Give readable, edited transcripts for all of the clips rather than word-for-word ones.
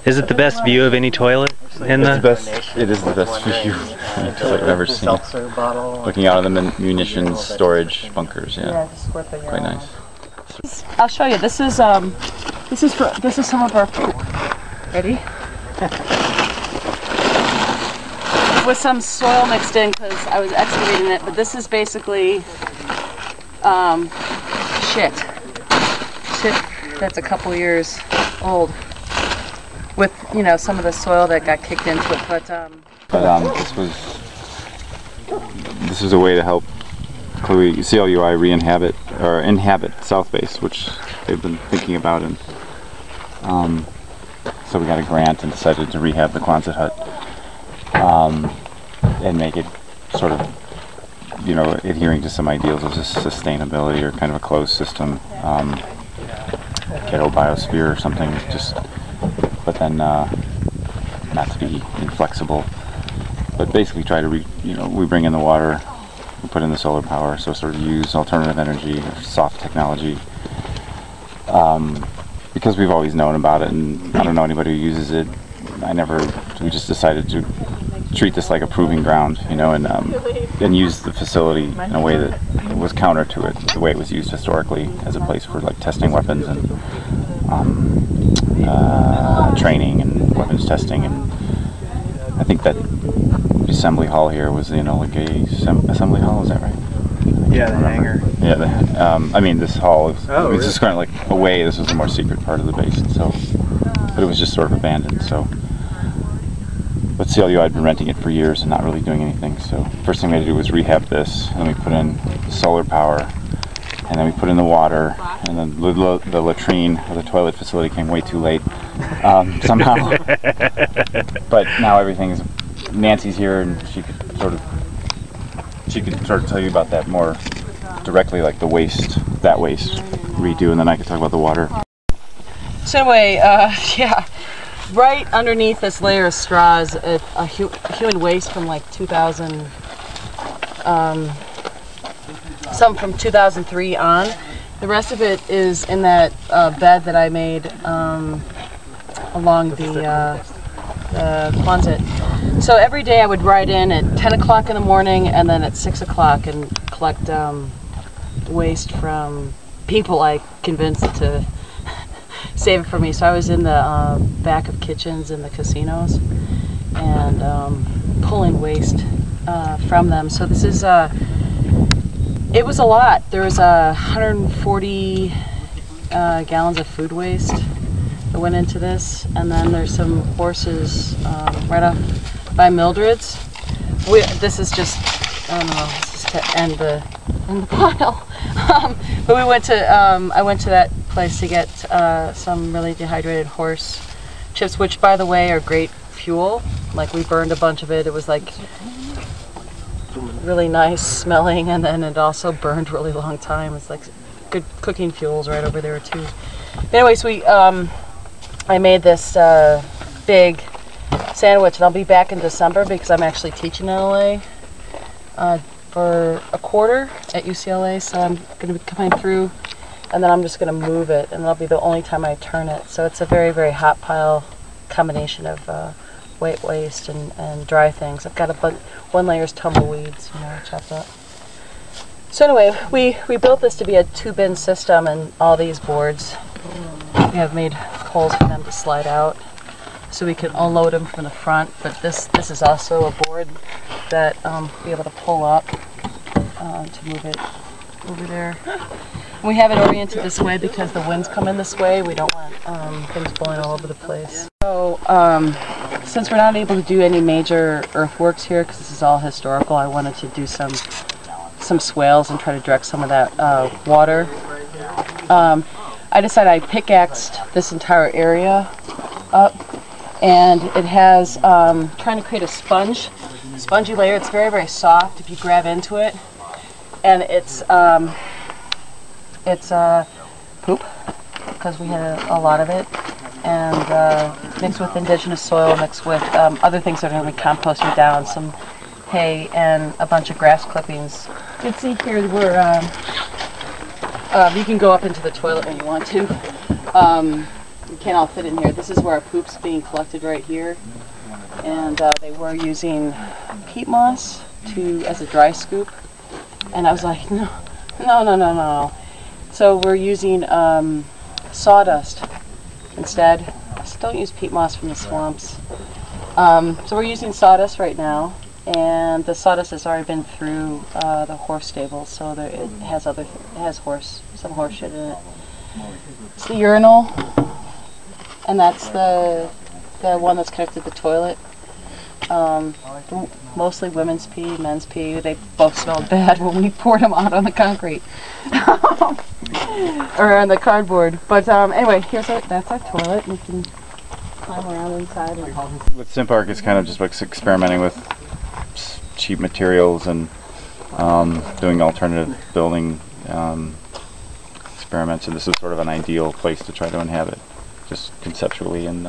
Is it the best view of any toilet in the? It is the best view I've ever seen. Looking out of the munitions storage bunkers, yeah, quite nice. I'll show you. This is some of our poop. Ready? With some soil mixed in because I was excavating it, but this is basically shit that's a couple years old, with some of the soil that got kicked into it. But this was a way to help CLUI inhabit South Base, which they've been thinking about, and so we got a grant and decided to rehab the Quonset hut and make it sort of adhering to some ideals of sustainability, or kind of a closed system, ghetto biosphere or something, but then not to be inflexible, but basically try to we bring in the water, we put in the solar power, so sort of use alternative energy or soft technology, because we've always known about it, and I don't know anybody who uses it. We just decided to treat this like a proving ground, and use the facility in a way that was counter to it, the way it was used historically, as a place for like testing weapons and training and weapons testing. And I think that assembly hall here was the Enola Gay assembly hall. Is that right? Yeah, the hangar. Yeah, I mean, this hall is it's just kind of like away. This was the more secret part of the base, and so, but it was just sort of abandoned. So. But CLUI had been renting it for years and not really doing anything. So first thing we had to do was rehab this, and then we put in solar power, and then we put in the water, and then the latrine or the toilet facility came way too late somehow. But now everything is. Nancy's here, and she could sort of tell you about that more directly, like the waste redo, and then I could talk about the water. So anyway, yeah. Right underneath this layer of straw is a human waste from like 2000, some from 2003 on. The rest of it is in that bed that I made along the Quonset. So every day I would ride in at 10 o'clock in the morning and then at 6 o'clock and collect waste from people I convinced to save it for me. So I was in the back of kitchens in the casinos and pulling waste from them. So this is it was a lot. There was 140 gallons of food waste that went into this, and then there's some horses right off by Mildred's. This is just, I don't know, this is to end the pile. But we went to I went to that place to get some really dehydrated horse chips, which by the way are great fuel. Like we burned a bunch of it. It was like really nice smelling, and then it also burned really long time. It's like good cooking fuels right over there too. Anyways, I made this big sandwich, and I'll be back in December because I'm actually teaching in LA for a quarter at UCLA, so I'm going to be coming through, and then I'm just going to move it, and that'll be the only time I turn it. So it's a very, very hot pile combination of wet waste and dry things. I've got one layer's tumbleweeds, chopped up. So anyway, we built this to be a 2-bin system, and all these boards, we have made holes for them to slide out so we can unload them from the front. But this is also a board that we'll be able to pull up to move it over there. And we have it oriented this way because the winds come in this way. We don't want things blowing all over the place. So since we're not able to do any major earthworks here because this is all historical, I wanted to do some swales and try to direct some of that water. I decided I pickaxed this entire area up, and it has trying to create a spongy layer. It's very, very soft if you grab into it, and it's poop because we had a lot of it, and mixed with indigenous soil, mixed with other things that are going to be composted down, some hay and a bunch of grass clippings. You can see here where you can go up into the toilet when you want to. we can't all fit in here. This is where our poop's being collected right here. And they were using peat moss as a dry scoop. And I was like, no. So we're using sawdust instead. Just don't use peat moss from the swamps. So we're using sawdust right now. And the sawdust has already been through the horse stable, so it has some horse shit in it. It's the urinal, and that's the one that's connected to the toilet. Mostly women's pee, men's pee. They both smelled bad when we poured them out on the concrete or on the cardboard. But anyway, that's our toilet. We can climb around inside. With Simparch, it's kind of just like experimenting with cheap materials and doing alternative building experiments, and this is sort of an ideal place to try to inhabit, just conceptually and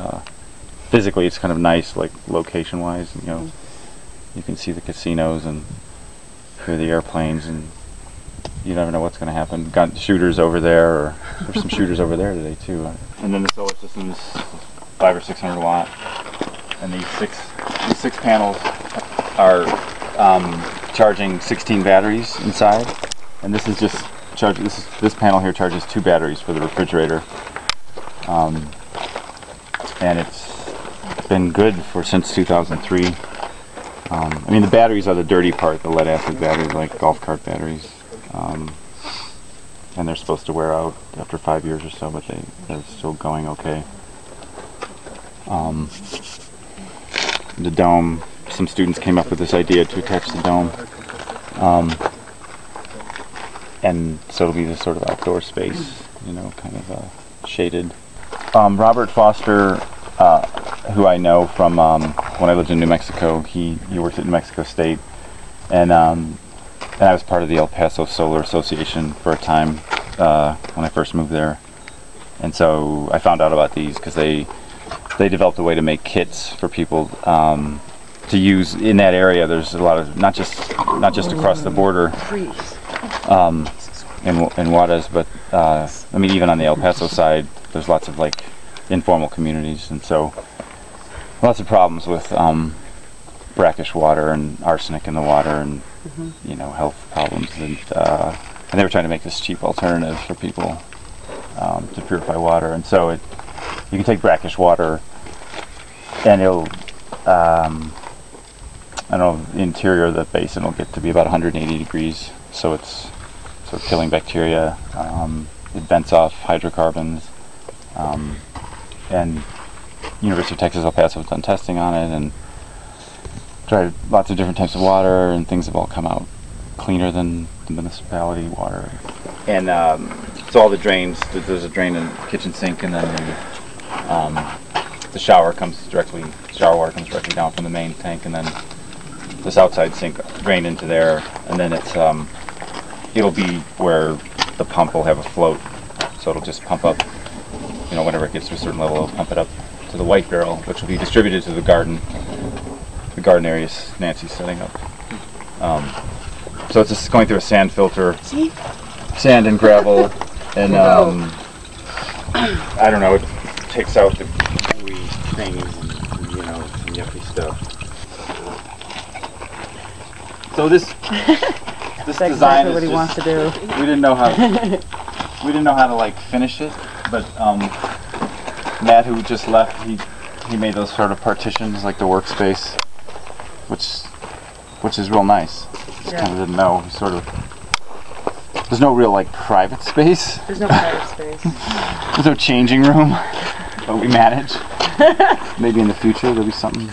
physically. It's kind of nice, like location wise, you know. You can see the casinos and hear the airplanes, and you never know what's going to happen. Got shooters over there, or there's some shooters over there today too. And then the solar system is 500 or 600 watt, and these six panels are charging 16 batteries inside, and this is just this panel here charges 2 batteries for the refrigerator, and it's been good since 2003. I mean, the batteries are the dirty part, the lead acid batteries, like golf cart batteries, and they're supposed to wear out after 5 years or so, but they're still going okay. The dome. Some students came up with this idea to attach the dome, and so it'll be this sort of outdoor space, you know, kind of shaded. Robert Foster, who I know from when I lived in New Mexico, he worked at New Mexico State, and I was part of the El Paso Solar Association for a time when I first moved there, and so I found out about these because they developed a way to make kits for people to use in that area. There's a lot of not just across the border in Juarez, but I mean even on the El Paso side, there's lots of like informal communities, and so lots of problems with brackish water and arsenic in the water, and you know, health problems, and they were trying to make this cheap alternative for people to purify water. And so you can take brackish water, and it'll I don't know, the interior of the basin will get to be about 180 degrees, so it's sort of killing bacteria. It vents off hydrocarbons, and University of Texas El Paso has done testing on it and tried lots of different types of water, and things have all come out cleaner than the municipality water. And so all the drains, there's a drain in the kitchen sink, and then the shower water comes directly down from the main tank, and then this outside sink drained into there, and then it'll be where the pump will have a float, so it'll just pump up, you know, whenever it gets to a certain level, it'll pump it up to the white barrel, which will be distributed to the garden areas Nancy's setting up. So it's just going through a sand filter, sand and gravel, and I don't know, it takes out the gooey things and, you know, some yucky stuff. So this design exactly what he wants to do. We didn't know how to like finish it, but Matt, who just left, he made those sort of partitions, like the workspace, which is real nice. Just kind of didn't know. There's no real like private space. There's no private space. There's no changing room, but we manage. Maybe in the future there'll be something